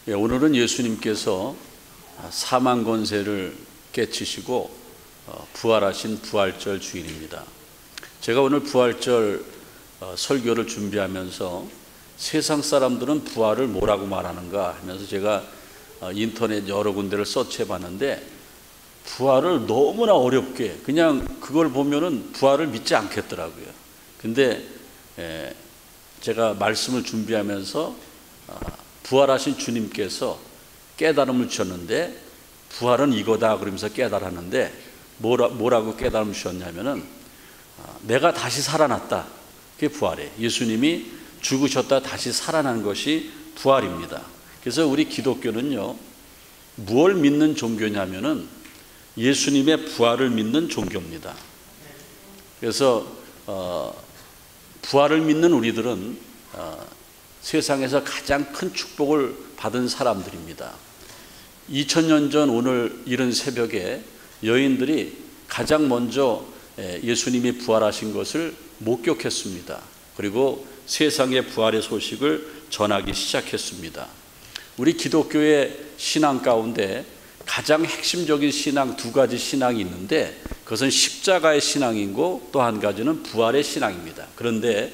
오늘은 예수님께서 사망 권세를 깨치시고 부활하신 부활절 주일입니다. 제가 오늘 부활절 설교를 준비하면서 세상 사람들은 부활을 뭐라고 말하는가 하면서 제가 인터넷 여러 군데를 서치해 봤는데 부활을 너무나 어렵게 그냥 그걸 보면은 부활을 믿지 않겠더라고요. 근데 제가 말씀을 준비하면서 부활하신 주님께서 깨달음을 주셨는데 부활은 이거다 그러면서 깨달았는데 뭐라고 깨달음을 주셨냐면은 내가 다시 살아났다. 그게 부활이에요. 예수님이 죽으셨다 다시 살아난 것이 부활입니다. 그래서 우리 기독교는요, 무엇을 믿는 종교냐면은 예수님의 부활을 믿는 종교입니다. 그래서 부활을 믿는 우리들은 세상에서 가장 큰 축복을 받은 사람들입니다. 2000년 전 오늘 이른 새벽에 여인들이 가장 먼저 예수님이 부활하신 것을 목격했습니다. 그리고 세상의 부활의 소식을 전하기 시작했습니다. 우리 기독교의 신앙 가운데 가장 핵심적인 신앙 두 가지 신앙이 있는데 그것은 십자가의 신앙이고 또 한 가지는 부활의 신앙입니다. 그런데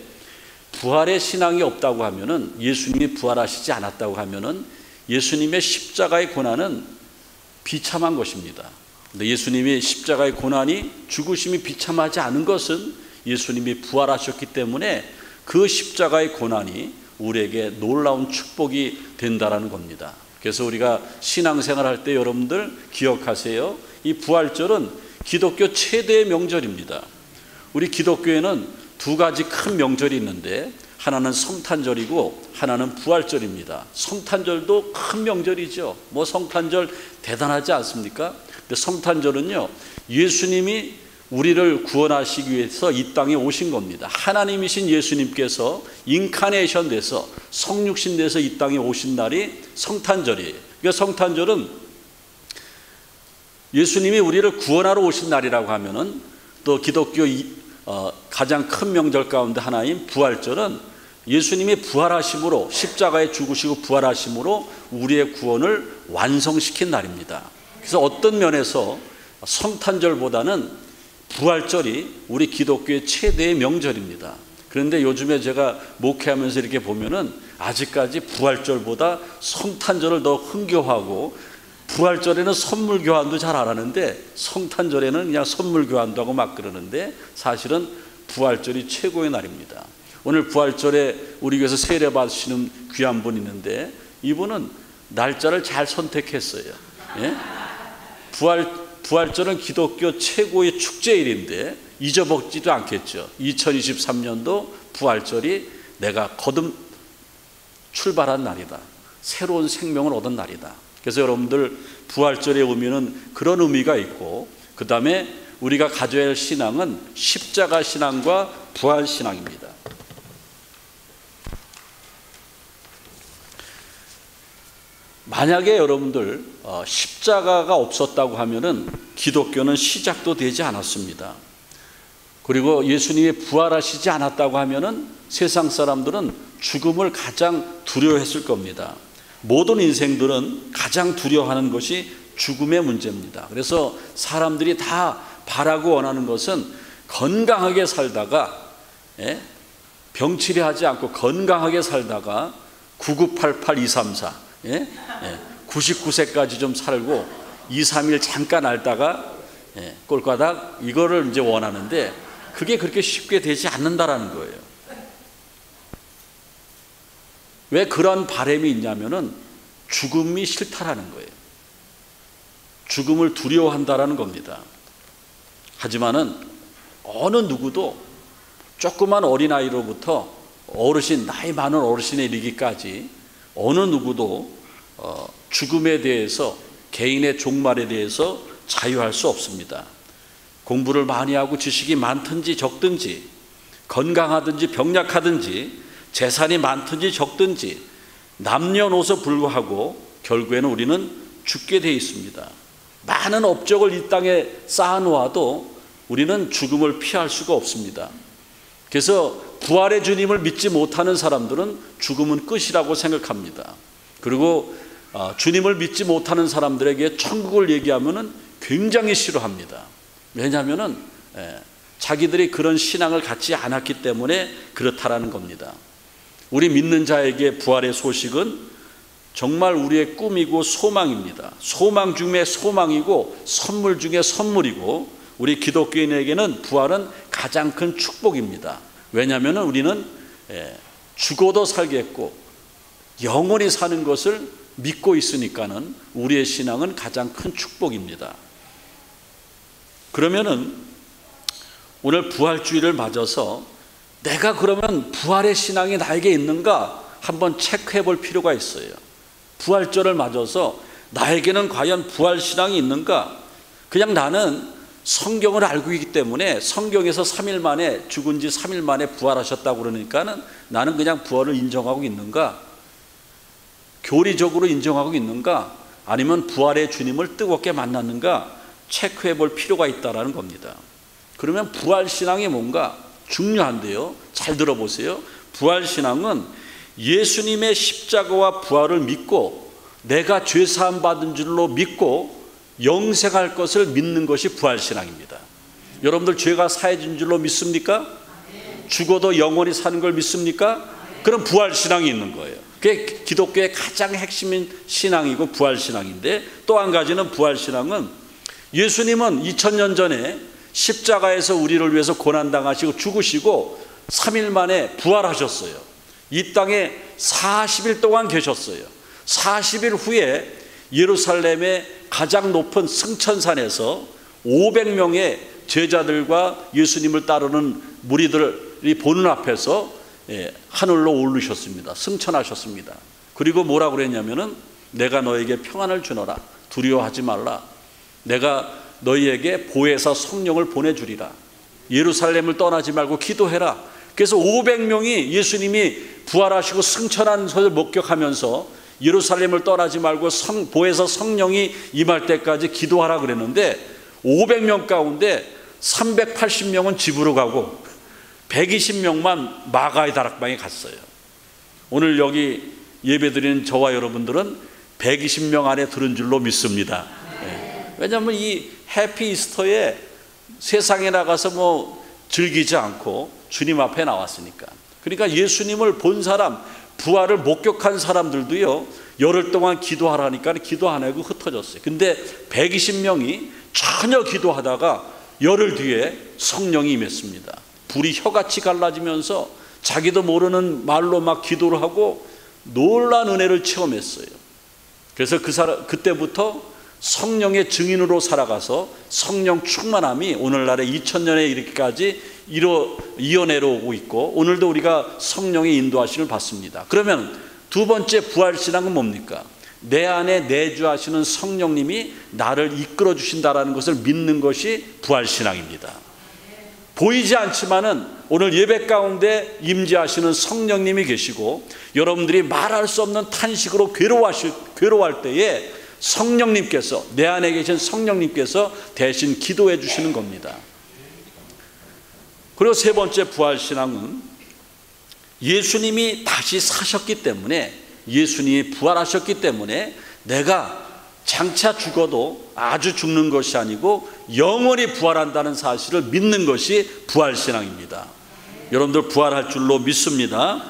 부활의 신앙이 없다고 하면은 예수님이 부활하시지 않았다고 하면은 예수님의 십자가의 고난은 비참한 것입니다. 근데 예수님이 십자가의 고난이 죽으심이 비참하지 않은 것은 예수님이 부활하셨기 때문에 그 십자가의 고난이 우리에게 놀라운 축복이 된다라는 겁니다. 그래서 우리가 신앙생활 할 때 여러분들 기억하세요. 이 부활절은 기독교 최대의 명절입니다. 우리 기독교에는 두 가지 큰 명절이 있는데 하나는 성탄절이고 하나는 부활절입니다. 성탄절도 큰 명절이죠. 뭐 성탄절 대단하지 않습니까? 근데 성탄절은요, 예수님이 우리를 구원하시기 위해서 이 땅에 오신 겁니다. 하나님이신 예수님께서 인카네이션 돼서 성육신 돼서 이 땅에 오신 날이 성탄절이에요. 그러니까 성탄절은 예수님이 우리를 구원하러 오신 날이라고 하면은 또 기독교 가장 큰 명절 가운데 하나인 부활절은 예수님이 부활하심으로 십자가에 죽으시고 부활하심으로 우리의 구원을 완성시킨 날입니다. 그래서 어떤 면에서 성탄절보다는 부활절이 우리 기독교의 최대의 명절입니다. 그런데 요즘에 제가 목회하면서 이렇게 보면은 아직까지 부활절보다 성탄절을 더 흥겨워하고 부활절에는 선물 교환도 잘 안 하는데 성탄절에는 그냥 선물 교환도 하고 막 그러는데 사실은 부활절이 최고의 날입니다. 오늘 부활절에 우리 교회에서 세례 받으시는 귀한 분이 있는데 이분은 날짜를 잘 선택했어요. 예? 부활절은 기독교 최고의 축제일인데 잊어먹지도 않겠죠. 2023년도 부활절이 내가 거듭 출발한 날이다. 새로운 생명을 얻은 날이다. 그래서 여러분들 부활절의 의미는 그런 의미가 있고 그 다음에 우리가 가져야 할 신앙은 십자가 신앙과 부활 신앙입니다. 만약에 여러분들 십자가가 없었다고 하면은 기독교는 시작도 되지 않았습니다. 그리고 예수님이 부활하시지 않았다고 하면은 세상 사람들은 죽음을 가장 두려워했을 겁니다. 모든 인생들은 가장 두려워하는 것이 죽음의 문제입니다. 그래서 사람들이 다 바라고 원하는 것은 건강하게 살다가 병치레하지 않고 건강하게 살다가 9988-234 99세까지 좀 살고 2-3일 잠깐 앓다가 꼴까닥 이거를 이제 원하는데 그게 그렇게 쉽게 되지 않는다라는 거예요. 왜 그런 바람이 있냐면은 죽음이 싫다라는 거예요. 죽음을 두려워한다라는 겁니다. 하지만은 어느 누구도 조그만 어린아이로부터 어르신, 나이 많은 어르신에 이르기까지 어느 누구도 죽음에 대해서 개인의 종말에 대해서 자유할 수 없습니다. 공부를 많이 하고 지식이 많든지 적든지 건강하든지 병약하든지 재산이 많든지 적든지 남녀노소 불구하고 결국에는 우리는 죽게 되어 있습니다. 많은 업적을 이 땅에 쌓아놓아도 우리는 죽음을 피할 수가 없습니다. 그래서 부활의 주님을 믿지 못하는 사람들은 죽음은 끝이라고 생각합니다. 그리고 주님을 믿지 못하는 사람들에게 천국을 얘기하면은 굉장히 싫어합니다. 왜냐하면은 자기들이 그런 신앙을 갖지 않았기 때문에 그렇다라는 겁니다. 우리 믿는 자에게 부활의 소식은 정말 우리의 꿈이고 소망입니다. 소망 중에 소망이고 선물 중에 선물이고, 우리 기독교인에게는 부활은 가장 큰 축복입니다. 왜냐하면 우리는 죽어도 살겠고 영원히 사는 것을 믿고 있으니까는 우리의 신앙은 가장 큰 축복입니다. 그러면은 오늘 부활주의를 맞아서 내가 그러면 부활의 신앙이 나에게 있는가 한번 체크해 볼 필요가 있어요. 부활절을 맞아서 나에게는 과연 부활 신앙이 있는가? 그냥 나는 성경을 알고 있기 때문에 성경에서 3일 만에, 죽은 지 3일 만에 부활하셨다고 그러니까는 나는 그냥 부활을 인정하고 있는가? 교리적으로 인정하고 있는가? 아니면 부활의 주님을 뜨겁게 만났는가? 체크해 볼 필요가 있다는 겁니다. 그러면 부활신앙이 뭔가 중요한데요, 잘 들어보세요. 부활신앙은 예수님의 십자가와 부활을 믿고 내가 죄사함 받은 줄로 믿고 영생할 것을 믿는 것이 부활신앙입니다. 여러분들 죄가 사해진 줄로 믿습니까? 죽어도 영원히 사는 걸 믿습니까? 그럼 부활신앙이 있는 거예요. 그게 기독교의 가장 핵심인 신앙이고 부활신앙인데, 또 한 가지는 부활신앙은 예수님은 2000년 전에 십자가에서 우리를 위해서 고난당하시고 죽으시고 3일 만에 부활하셨어요. 이 땅에 40일 동안 계셨어요. 40일 후에 예루살렘의 가장 높은 승천산에서 500명의 제자들과 예수님을 따르는 무리들이 보는 앞에서 하늘로 오르셨습니다. 승천하셨습니다. 그리고 뭐라고 그랬냐면은 내가 너에게 평안을 주노라. 두려워하지 말라. 내가 너희에게 보혜사 성령을 보내주리라. 예루살렘을 떠나지 말고 기도해라. 그래서 500명이 예수님이 부활하시고 승천한 것을 목격하면서 예루살렘을 떠나지 말고 보혜사 성령이 임할 때까지 기도하라 그랬는데, 500명 가운데 380명은 집으로 가고 120명만 마가의 다락방에 갔어요. 오늘 여기 예배드리는 저와 여러분들은 120명 안에 들은 줄로 믿습니다. 왜냐하면 이 해피 이스터에 세상에 나가서 뭐 즐기지 않고 주님 앞에 나왔으니까. 그러니까 예수님을 본 사람, 부활을 목격한 사람들도요, 열흘 동안 기도하라니까 기도 안 하고 흩어졌어요. 근데 120명이 전혀 기도하다가 열흘 뒤에 성령이 임했습니다. 불이 혀같이 갈라지면서 자기도 모르는 말로 막 기도를 하고 놀라운 은혜를 체험했어요. 그래서 그때부터 성령의 증인으로 살아가서 성령 충만함이 오늘날의 2000년에 이렇게까지 이어내려오고 있고, 오늘도 우리가 성령의 인도하심을 받습니다. 그러면 두 번째 부활신앙은 뭡니까? 내 안에 내주하시는 성령님이 나를 이끌어 주신다라는 것을 믿는 것이 부활신앙입니다. 보이지 않지만은 오늘 예배 가운데 임재하시는 성령님이 계시고, 여러분들이 말할 수 없는 탄식으로 괴로워할 때에 성령님께서, 내 안에 계신 성령님께서 대신 기도해 주시는 겁니다. 그리고 세 번째 부활신앙은 예수님이 다시 사셨기 때문에, 예수님이 부활하셨기 때문에 내가 장차 죽어도 아주 죽는 것이 아니고 영원히 부활한다는 사실을 믿는 것이 부활신앙입니다. 여러분들 부활할 줄로 믿습니다.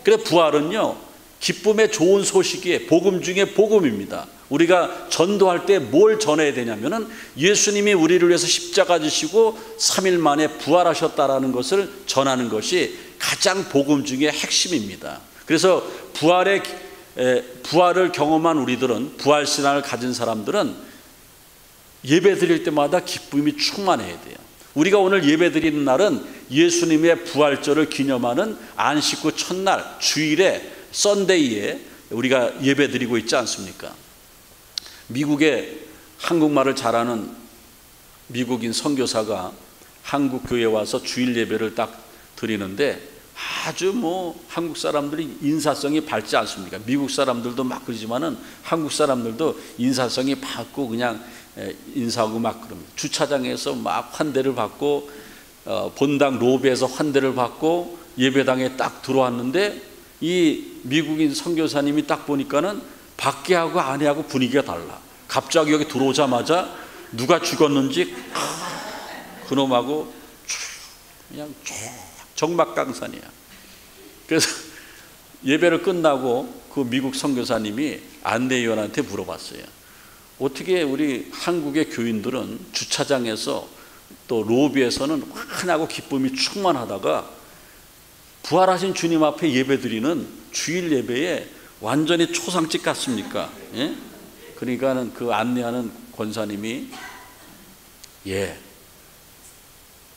그래, 부활은요, 기쁨의 좋은 소식이에요. 복음 중에 복음입니다. 우리가 전도할 때 뭘 전해야 되냐면은 예수님이 우리를 위해서 십자가 지시고 3일 만에 부활하셨다라는 것을 전하는 것이 가장 복음 중에 핵심입니다. 그래서 부활을 경험한 우리들은, 부활신앙을 가진 사람들은 예배 드릴 때마다 기쁨이 충만해야 돼요. 우리가 오늘 예배 드리는 날은 예수님의 부활절을 기념하는 안식구 첫날, 주일에, 썬데이에 우리가 예배 드리고 있지 않습니까? 미국에 한국말을 잘하는 미국인 선교사가 한국 교회에 와서 주일 예배를 딱 드리는데 아주 한국 사람들이 인사성이 밝지 않습니까? 미국 사람들도 막 그러지만은 한국 사람들도 인사성이 밝고 그냥 인사하고 막 그럽니다. 주차장에서 막 환대를 받고 본당 로비에서 환대를 받고 예배당에 딱 들어왔는데 이 미국인 선교사님이 딱 보니까는 밖에하고 안에하고 분위기가 달라. 갑자기 여기 들어오자마자 누가 죽었는지 그놈하고 그냥 정막강산이야. 그래서 예배를 끝나고 그 미국 선교사님이 안내위원한테 물어봤어요. 어떻게 우리 한국의 교인들은 주차장에서 또 로비에서는 환하고 기쁨이 충만하다가 부활하신 주님 앞에 예배드리는 주일 예배에 완전히 초상집 같습니까? 예? 그러니까는 그 안내하는 권사님이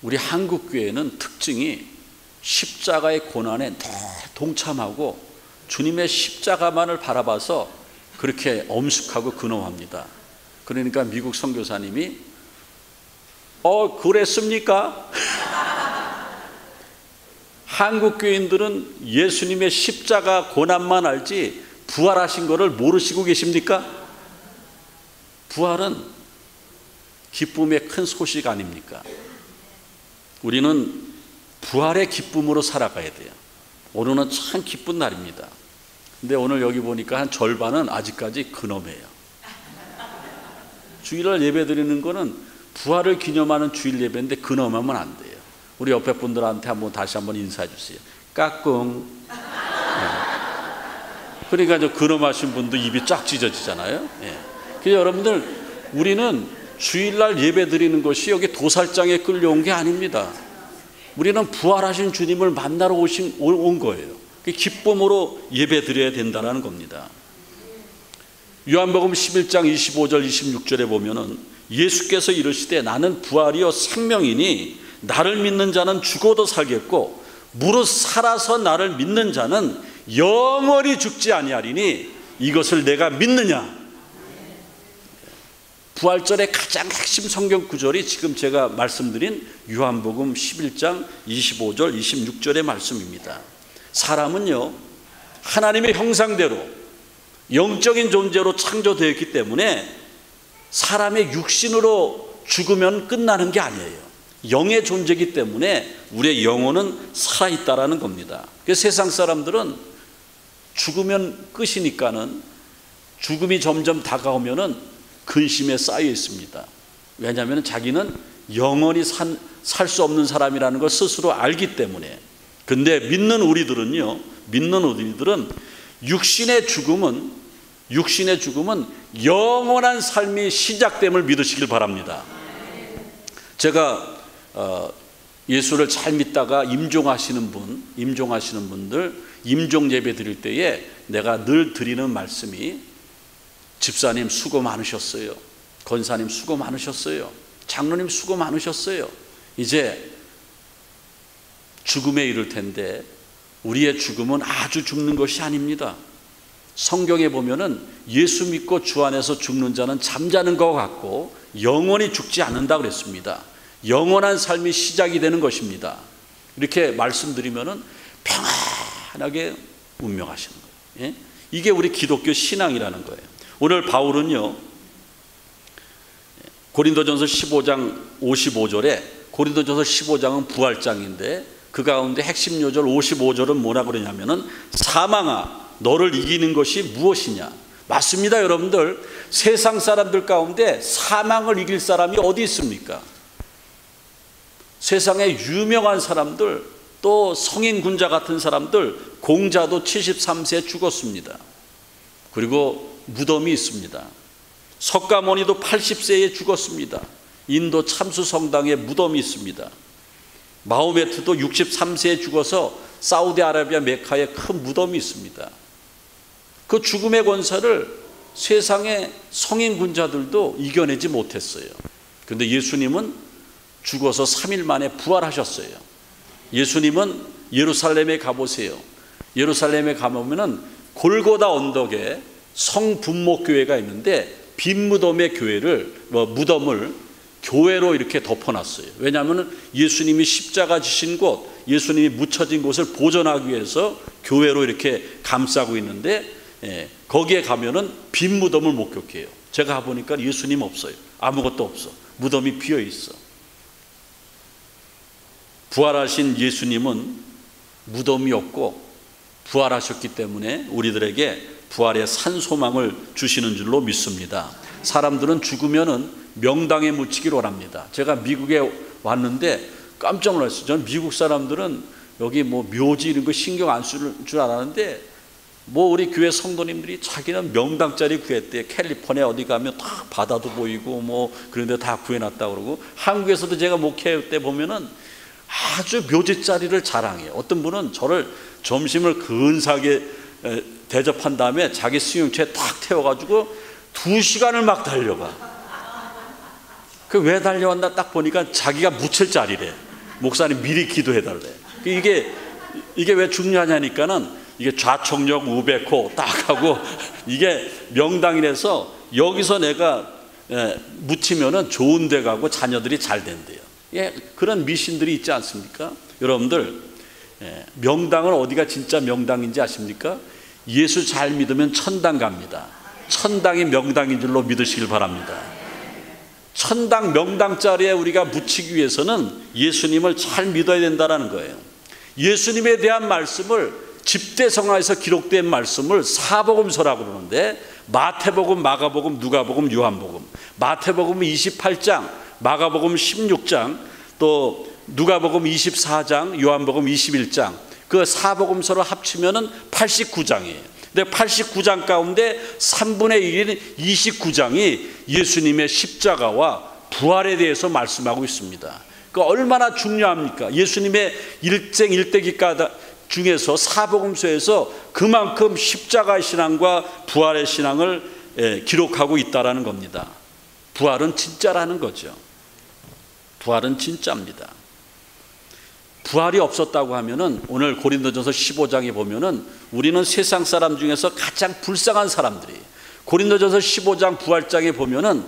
우리 한국 교회는 특징이 십자가의 고난에 동참하고 주님의 십자가만을 바라봐서 그렇게 엄숙하고 근엄합니다. 그러니까 미국 선교사님이 그랬습니까? 한국 교인들은 예수님의 십자가 고난만 알지 부활하신 것을 모르시고 계십니까? 부활은 기쁨의 큰 소식 아닙니까? 우리는 부활의 기쁨으로 살아가야 돼요. 오늘은 참 기쁜 날입니다. 근데 오늘 여기 보니까 한 절반은 아직까지 근엄해요. 주일날 예배 드리는 거는 부활을 기념하는 주일 예배인데 근엄하면 안 돼요. 우리 옆에 분들한테 다시 한번 인사해 주세요. 까꿍. 그러니까 저 근엄하신 분도 입이 쫙 찢어지잖아요. 그래서 여러분들, 우리는 주일날 예배 드리는 것이 여기 도살장에 끌려온 게 아닙니다. 우리는 부활하신 주님을 만나러 온 거예요. 기쁨으로 예배 드려야 된다는 겁니다. 요한복음 11장 25절 26절에 보면은 예수께서 이르시되 나는 부활이요 생명이니 나를 믿는 자는 죽어도 살겠고 무릇 살아서 나를 믿는 자는 영원히 죽지 아니하리니 이것을 내가 믿느냐. 부활절의 가장 핵심 성경 구절이 지금 제가 말씀드린 요한복음 11장 25절 26절의 말씀입니다. 사람은요, 하나님의 형상대로 영적인 존재로 창조되었기 때문에 사람의 육신으로 죽으면 끝나는 게 아니에요. 영의 존재이기 때문에 우리의 영혼은 살아있다라는 겁니다. 그래서 세상 사람들은 죽으면 끝이니까는 죽음이 점점 다가오면은 근심에 쌓여 있습니다. 왜냐하면 자기는 영원히 살 수 없는 사람이라는 걸 스스로 알기 때문에. 근데 믿는 우리들은 육신의 죽음은 영원한 삶이 시작됨을 믿으시길 바랍니다. 제가 예수를 잘 믿다가 임종하시는 분들 임종 예배 드릴 때에 내가 늘 드리는 말씀이 집사님 수고 많으셨어요. 권사님 수고 많으셨어요. 장로님 수고 많으셨어요. 이제 죽음에 이를 텐데 우리의 죽음은 아주 죽는 것이 아닙니다. 성경에 보면은 예수 믿고 주 안에서 죽는 자는 잠자는 것 같고 영원히 죽지 않는다 그랬습니다. 영원한 삶이 시작이 되는 것입니다. 이렇게 말씀드리면은 평안하게 운명하시는 거예요. 예? 이게 우리 기독교 신앙이라는 거예요. 오늘 바울은요, 고린도전서 15장 55절에, 고린도전서 15장은 부활장인데 그 가운데 핵심 요절 55절은 뭐라 그러냐면은 사망아 너를 이기는 것이 무엇이냐. 맞습니다. 여러분들, 세상 사람들 가운데 사망을 이길 사람이 어디 있습니까? 세상에 유명한 사람들, 또 성인 군자 같은 사람들, 공자도 73세에 죽었습니다. 그리고 무덤이 있습니다. 석가모니도 80세에 죽었습니다. 인도 참수 성당에 무덤이 있습니다. 마호메트도 63세에 죽어서 사우디아라비아 메카에 큰 무덤이 있습니다. 그 죽음의 권세를 세상의 성인 군자들도 이겨내지 못했어요. 그런데 예수님은 죽어서 3일 만에 부활하셨어요. 예수님은 예루살렘에 가보세요. 예루살렘에 가보면은 골고다 언덕에 성분목교회가 있는데 빈 무덤의 무덤을 교회로 이렇게 덮어놨어요. 왜냐하면 예수님이 십자가 지신 곳, 예수님이 묻혀진 곳을 보존하기 위해서 교회로 이렇게 감싸고 있는데, 거기에 가면은 빈 무덤을 목격해요. 제가 가보니까 예수님 없어요. 아무것도 없어. 무덤이 비어 있어. 부활하신 예수님은 무덤이 없고 부활하셨기 때문에 우리들에게 부활의 산소망을 주시는 줄로 믿습니다. 사람들은 죽으면은 명당에 묻히기를 원합니다. 제가 미국에 왔는데 깜짝 놀랐어요. 저는 미국 사람들은 여기 뭐 묘지 이런 거 신경 안 쓸 줄 알았는데 뭐 우리 교회 성도님들이 자기는 명당 자리 구했대요. 캘리포니아 어디 가면 다 바다도 보이고 뭐 그런 데 다 구해놨다 그러고, 한국에서도 제가 목회 때 보면은 아주 묘지 자리를 자랑해요. 어떤 분은 저를 점심을 근사하게 대접한 다음에 자기 승용차에 탁 태워가지고 2시간을 막 달려가. 그 왜 달려왔나 딱 보니까 자기가 묻힐 자리래. 목사님 미리 기도해달래. 이게 왜 중요하냐니까는 이게 좌청력 우백호 딱 하고 이게 명당이라서 여기서 내가 묻히면은 좋은 데 가고 자녀들이 잘 된대요. 예, 그런 미신들이 있지 않습니까? 여러분들, 명당은 어디가 진짜 명당인지 아십니까? 예수 잘 믿으면 천당 갑니다. 천당이 명당인 줄로 믿으시길 바랍니다. 천당 명당 자리에 우리가 묻히기 위해서는 예수님을 잘 믿어야 된다는 거예요. 예수님에 대한 말씀을 집대성화에서 기록된 말씀을 사복음서라고 그러는데, 마태복음, 마가복음, 누가복음, 요한복음, 마태복음 28장, 마가복음 16장, 또 누가복음 24장, 요한복음 21장, 그 사복음서를 합치면은 89장이에요. 근데 89장 가운데 3분의 1인 29장이 예수님의 십자가와 부활에 대해서 말씀하고 있습니다. 그 얼마나 중요합니까? 예수님의 일생 일대기가 중에서 사복음서에서 그만큼 십자가의 신앙과 부활의 신앙을 기록하고 있다라는 겁니다. 부활은 진짜라는 거죠. 부활은 진짜입니다. 부활이 없었다고 하면은 오늘 고린도전서 15장에 보면은 우리는 세상 사람 중에서 가장 불쌍한 사람들이, 고린도전서 15장 부활장에 보면은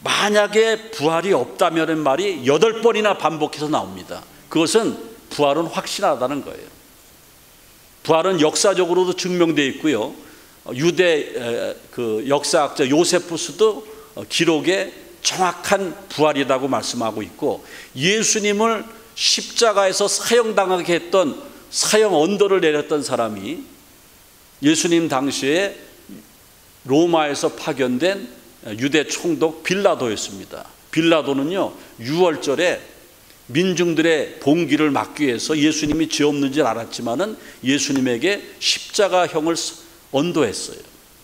만약에 부활이 없다면은 말이 8번이나 반복해서 나옵니다. 그것은 부활은 확실하다는 거예요. 부활은 역사적으로도 증명되어 있고요. 유대 그 역사학자 요세푸스도 기록에 정확한 부활이라고 말씀하고 있고, 예수님을 십자가에서 사형당하게 했던 사형 언도를 내렸던 사람이 예수님 당시에 로마에서 파견된 유대 총독 빌라도였습니다. 빌라도는요, 유월절에 민중들의 봉기를 막기 위해서 예수님이 죄 없는 줄 알았지만은 예수님에게 십자가형을 언도했어요.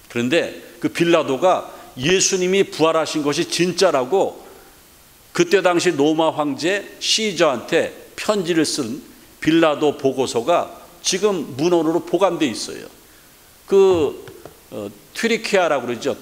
그런데 그 빌라도가 예수님이 부활하신 것이 진짜라고 그때 당시 로마 황제 시저한테 편지를 쓴 빌라도 보고서가 지금 문헌으로 보관되어 있어요. 튀르키아라고 그러죠.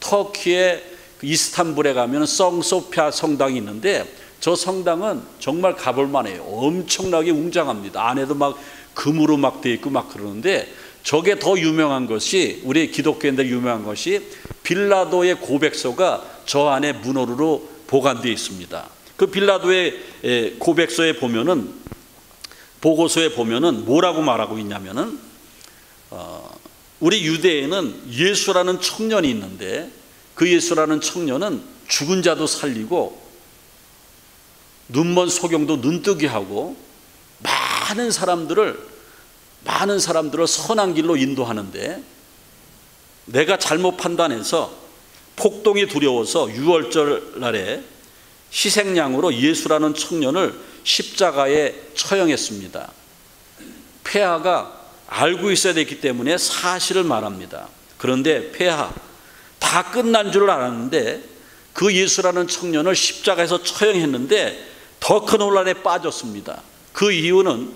터키의 이스탄불에 가면 성소피아 성당이 있는데, 저 성당은 정말 가볼 만해요. 엄청나게 웅장합니다. 안에도 막 금으로 막 되어 있고 막 그러는데, 저게 더 유명한 것이, 우리 기독교인들 유명한 것이 빌라도의 고백서가 저 안에 문헌으로 보관되어 있습니다. 그 빌라도의 고백서에 보면은, 보고서에 보면은 뭐라고 말하고 있냐면은, 우리 유대에는 예수라는 청년이 있는데, 그 예수라는 청년은 죽은 자도 살리고 눈먼 소경도 눈뜨게 하고 많은 사람들을 선한 길로 인도하는데, 내가 잘못 판단해서 폭동이 두려워서 유월절 날에 희생양으로 예수라는 청년을 십자가에 처형했습니다. 폐하가 알고 있어야 됐기 때문에 사실을 말합니다. 그런데 폐하 다 끝난 줄 알았는데 그 예수라는 청년을 십자가에서 처형했는데 더 큰 혼란에 빠졌습니다. 그 이유는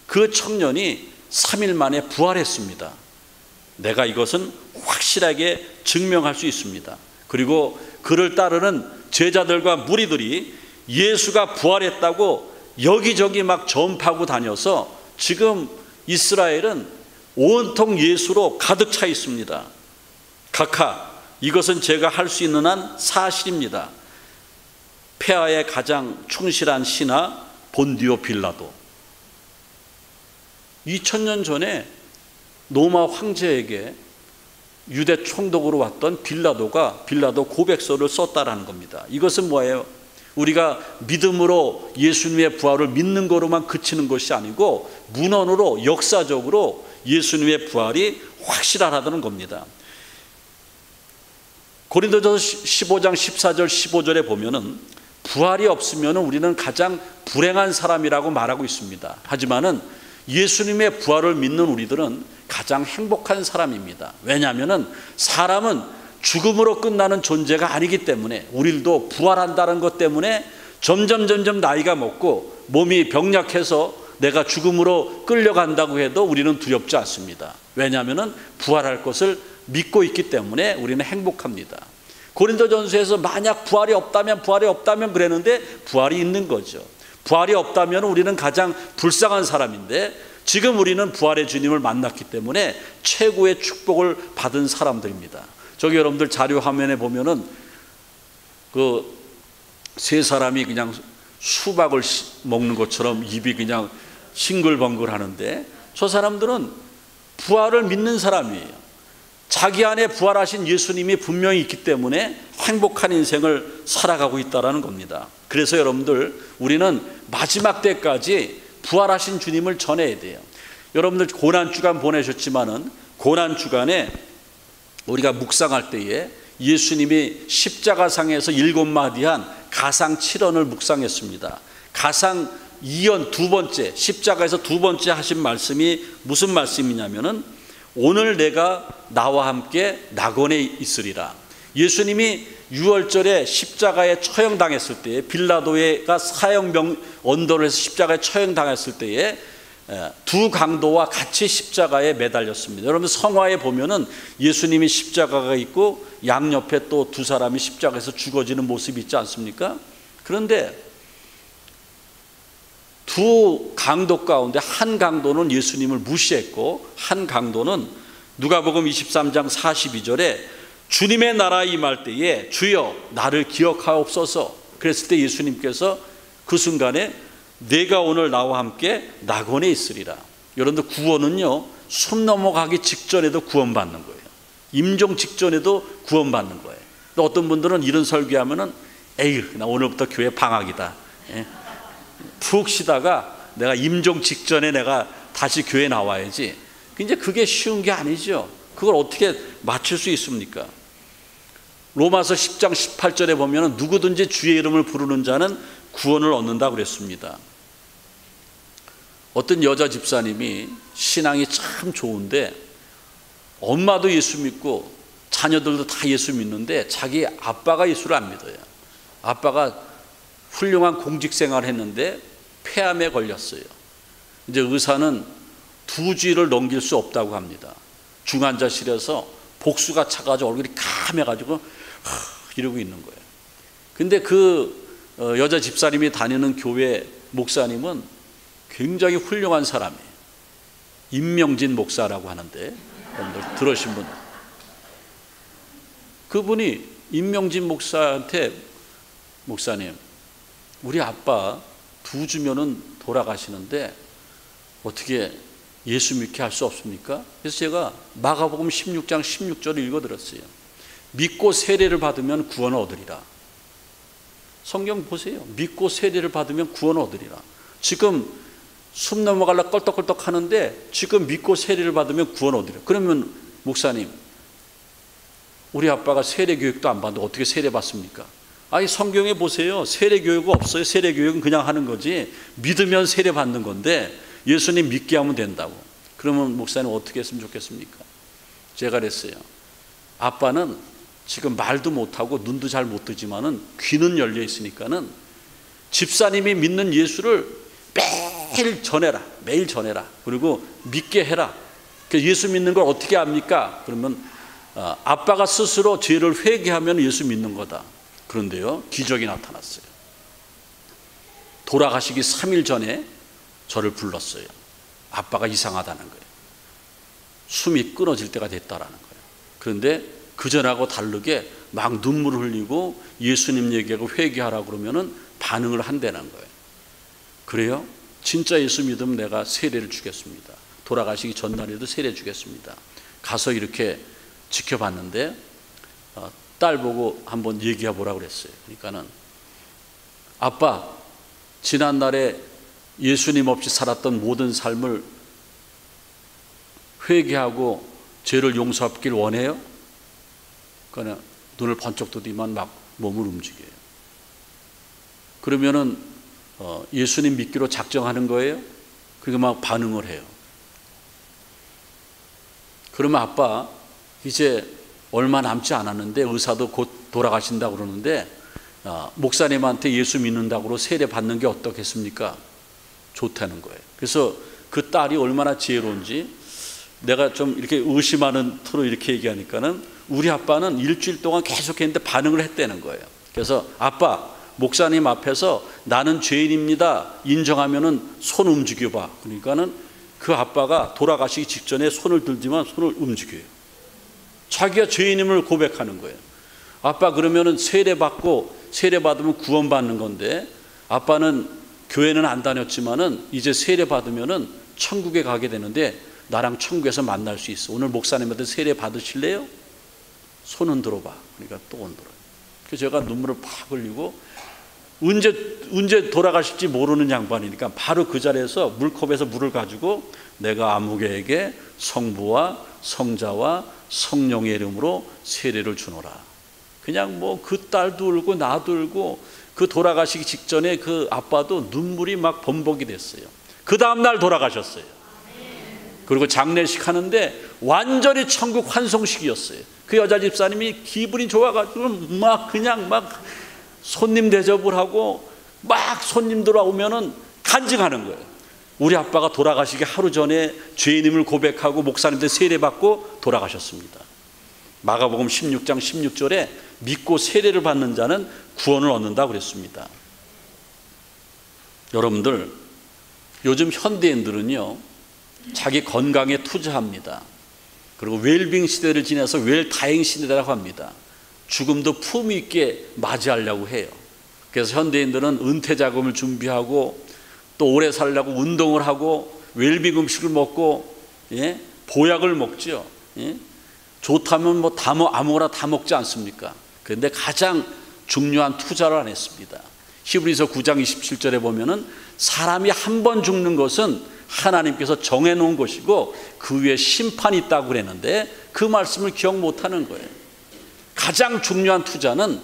그 청년이 3일 만에 부활했습니다. 내가 이것은 확실하게 증명할 수 있습니다. 그리고 그를 따르는 제자들과 무리들이 예수가 부활했다고 여기저기 막 전파하고 다녀서 지금 이스라엘은 온통 예수로 가득 차 있습니다. 각하, 이것은 제가 할 수 있는 한 사실입니다. 폐하의 가장 충실한 신하 본디오 빌라도, 2000년 전에 로마 황제에게 유대 총독으로 왔던 빌라도 고백서를 썼다라는 겁니다. 이것은 뭐예요? 우리가 믿음으로 예수님의 부활을 믿는 거로만 그치는 것이 아니고 문헌으로 역사적으로 예수님의 부활이 확실하다는 겁니다. 고린도전서 15장 14절 15절에 보면은 부활이 없으면 우리는 가장 불행한 사람이라고 말하고 있습니다. 하지만은 예수님의 부활을 믿는 우리들은 가장 행복한 사람입니다. 왜냐하면은 사람은 죽음으로 끝나는 존재가 아니기 때문에, 우리도 부활한다는 것 때문에 점점 나이가 먹고 몸이 병약해서 내가 죽음으로 끌려간다고 해도 우리는 두렵지 않습니다. 왜냐하면은 부활할 것을 믿고 있기 때문에 우리는 행복합니다. 고린도전서에서 만약 부활이 없다면 그랬는데 부활이 있는 거죠. 부활이 없다면 우리는 가장 불쌍한 사람인데, 지금 우리는 부활의 주님을 만났기 때문에 최고의 축복을 받은 사람들입니다. 저기 여러분들 자료 화면에 보면은 그 세 사람이 그냥 수박을 먹는 것처럼 입이 그냥 싱글벙글 하는데, 저 사람들은 부활을 믿는 사람이에요. 자기 안에 부활하신 예수님이 분명히 있기 때문에 행복한 인생을 살아가고 있다는 겁니다. 그래서 여러분들, 우리는 마지막 때까지 부활하신 주님을 전해야 돼요. 여러분들 고난주간 보내셨지만은 고난주간에 우리가 묵상할 때에 예수님이 십자가상에서 7마디 한 가상 7언을 묵상했습니다. 가상 2언 두 번째, 십자가에서 두 번째 하신 말씀이 무슨 말씀이냐면은 오늘 내가 나와 함께 낙원에 있으리라. 예수님이 6월절에 십자가에 처형당했을 때에, 빌라도가 사형명 언도를 해서 십자가에 처형당했을 때에 두 강도와 같이 십자가에 매달렸습니다. 여러분 성화에 보면은 예수님이 십자가가 있고 양옆에 또 두 사람이 십자가에서 죽어지는 모습이 있지 않습니까? 그런데 두 강도 가운데 한 강도는 예수님을 무시했고, 한 강도는 누가복음 23장 42절에 주님의 나라에 임할 때에 주여 나를 기억하옵소서 그랬을 때 예수님께서 그 순간에 내가 오늘 나와 함께 낙원에 있으리라. 여러분들 구원은요, 숨 넘어가기 직전에도 구원받는 거예요. 임종 직전에도 구원받는 거예요. 어떤 분들은 이런 설교하면은 에이 나 오늘부터 교회 방학이다, 푹 쉬다가 내가 임종 직전에 내가 다시 교회 나와야지. 이제 그게 쉬운 게 아니죠. 그걸 어떻게 맞출 수 있습니까? 로마서 10장 18절에 보면 누구든지 주의 이름을 부르는 자는 구원을 얻는다 그랬습니다. 어떤 여자 집사님이 신앙이 참 좋은데 엄마도 예수 믿고 자녀들도 다 예수 믿는데 자기 아빠가 예수를 안 믿어요. 아빠가 훌륭한 공직 생활을 했는데 폐암에 걸렸어요. 이제 의사는 2주일을 넘길 수 없다고 합니다. 중환자실에서 복수가 차가지고 얼굴이 까매가지고 이러고 있는 거예요. 근데 그 여자 집사님이 다니는 교회 목사님은 굉장히 훌륭한 사람이에요. 임명진 목사라고 하는데 여러분들 들으신 분, 그분이 임명진 목사한테 목사님 우리 아빠 2주면은 돌아가시는데 어떻게 예수 믿게 할 수 없습니까? 그래서 제가 마가복음 16장 16절을 읽어드렸어요. 믿고 세례를 받으면 구원을 얻으리라. 성경 보세요. 믿고 세례를 받으면 구원을 얻으리라. 지금 숨 넘어가려 껄떡껄떡 하는데 지금 믿고 세례를 받으면 구원을 얻으리라. 그러면 목사님 우리 아빠가 세례 교육도 안 받는데 어떻게 세례 받습니까? 아니 성경에 보세요. 세례 교육은 없어요. 세례 교육은 그냥 하는 거지 믿으면 세례 받는 건데 예수님 믿게 하면 된다고. 그러면 목사님 어떻게 했으면 좋겠습니까? 제가 그랬어요. 아빠는 지금 말도 못하고 눈도 잘 못 뜨지만은 귀는 열려 있으니까는 집사님이 믿는 예수를 매일 전해라. 매일 전해라. 그리고 믿게 해라. 예수 믿는 걸 어떻게 압니까? 그러면 아빠가 스스로 죄를 회개하면 예수 믿는 거다. 그런데요, 기적이 나타났어요. 돌아가시기 3일 전에 저를 불렀어요. 아빠가 이상하다는 거예요. 숨이 끊어질 때가 됐다라는 거예요. 그런데 그전하고 다르게 막 눈물을 흘리고 예수님 얘기하고 회개하라고 그러면은 반응을 한다는 거예요. 그래요? 진짜 예수 믿으면 내가 세례를 주겠습니다. 돌아가시기 전날에도 세례 주겠습니다. 가서 이렇게 지켜봤는데 딸 보고 한번 얘기해 보라고 그랬어요. 그러니까는 아빠 지난날에 예수님 없이 살았던 모든 삶을 회개하고 죄를 용서받길 원해요? 그냥 눈을 번쩍 뜨더니만 막 몸을 움직여요. 그러면은 예수님 믿기로 작정하는 거예요? 그리고 막 반응을 해요. 그러면 아빠 이제 얼마 남지 않았는데 의사도 곧 돌아가신다고 그러는데 목사님한테 예수 믿는다고 세례 받는 게 어떻겠습니까? 좋다는 거예요. 그래서 그 딸이 얼마나 지혜로운지 내가 좀 이렇게 의심하는 터로 이렇게 얘기하니까는 우리 아빠는 일주일 동안 계속 했는데 반응을 했다는 거예요. 그래서 아빠, 목사님 앞에서 나는 죄인입니다 인정하면은 손 움직여봐. 그러니까는 그 아빠가 돌아가시기 직전에 손을 들지만 손을 움직여요. 자기가 죄인임을 고백하는 거예요. 아빠 그러면은 세례 받으면 구원받는 건데 아빠는 교회는 안 다녔지만은 이제 세례 받으면은 천국에 가게 되는데 나랑 천국에서 만날 수 있어. 오늘 목사님한테 세례 받으실래요? 손 흔들어봐. 그러니까 또 흔들어요. 그래서 제가 눈물을 팍 흘리고 언제 돌아가실지 모르는 양반이니까 바로 그 자리에서 물컵에서 물을 가지고 내가 아무개에게 성부와 성자와 성령의 이름으로 세례를 주노라. 그냥 뭐 그 딸도 울고 나도 울고 그 돌아가시기 직전에 그 아빠도 눈물이 막 범벅이 됐어요. 그 다음날 돌아가셨어요. 그리고 장례식 하는데 완전히 천국 환송식이었어요. 그 여자 집사님이 기분이 좋아가지고 막 그냥 막 손님 대접을 하고 막 손님들 오면은 간증하는 거예요. 우리 아빠가 돌아가시기 하루 전에 죄인임을 고백하고 목사님들 세례받고 돌아가셨습니다. 마가복음 16장 16절에 믿고 세례를 받는 자는 구원을 얻는다고 그랬습니다. 여러분들 요즘 현대인들은요 자기 건강에 투자합니다. 그리고 웰빙 시대를 지나서 웰다잉 시대라고 합니다. 죽음도 품위 있게 맞이하려고 해요. 그래서 현대인들은 은퇴 자금을 준비하고 또 오래 살려고 운동을 하고 웰빙 음식을 먹고 보약을 먹죠. 좋다면 뭐 아무거나 다 먹지 않습니까? 그런데 가장 중요한 투자를 안 했습니다. 히브리서 9장 27절에 보면은 사람이 한 번 죽는 것은 하나님께서 정해놓은 것이고 그 위에 심판이 있다고 그랬는데 그 말씀을 기억 못하는 거예요. 가장 중요한 투자는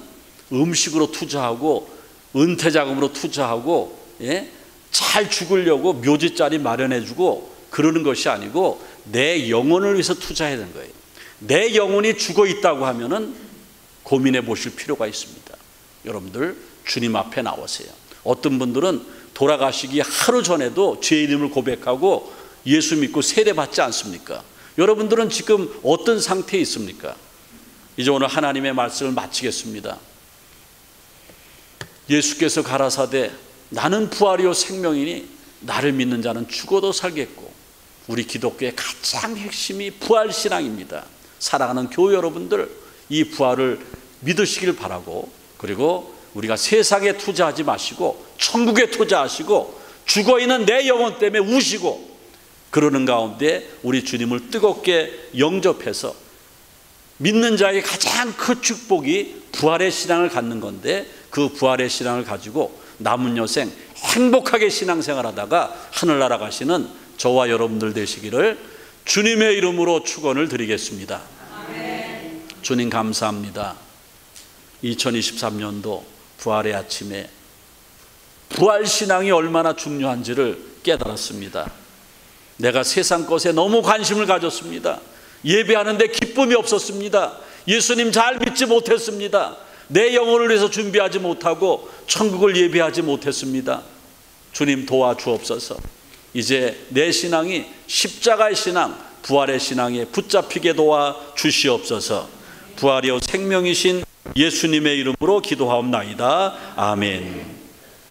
음식으로 투자하고 은퇴자금으로 투자하고 잘 죽으려고 묘지자리 마련해주고 그러는 것이 아니고 내 영혼을 위해서 투자해야 되는 거예요. 내 영혼이 죽어 있다고 하면은 고민해 보실 필요가 있습니다. 여러분들 주님 앞에 나오세요. 어떤 분들은 돌아가시기 하루 전에도 죄 이름을 고백하고 예수 믿고 세례 받지 않습니까? 여러분들은 지금 어떤 상태에 있습니까? 이제 오늘 하나님의 말씀을 마치겠습니다. 예수께서 가라사대 나는 부활이요 생명이니 나를 믿는 자는 죽어도 살겠고, 우리 기독교의 가장 핵심이 부활신앙입니다. 사랑하는 교회 여러분들, 이 부활을 믿으시길 바라고, 그리고 우리가 세상에 투자하지 마시고 천국에 투자하시고 죽어있는 내 영혼 때문에 우시고 그러는 가운데 우리 주님을 뜨겁게 영접해서 믿는 자의 가장 큰 축복이 부활의 신앙을 갖는 건데, 그 부활의 신앙을 가지고 남은 여생 행복하게 신앙생활하다가 하늘나라 가시는 저와 여러분들 되시기를 주님의 이름으로 축원을 드리겠습니다. 아멘. 주님 감사합니다. 2023년도 부활의 아침에 부활신앙이 얼마나 중요한지를 깨달았습니다. 내가 세상 것에 너무 관심을 가졌습니다. 예배하는데 기쁨이 없었습니다. 예수님 잘 믿지 못했습니다. 내 영혼을 위해서 준비하지 못하고 천국을 예배하지 못했습니다. 주님 도와주옵소서. 이제 내 신앙이 십자가의 신앙, 부활의 신앙에 붙잡히게 도와주시옵소서. 부활이요 생명이신 예수님의 이름으로 기도하옵나이다. 아멘.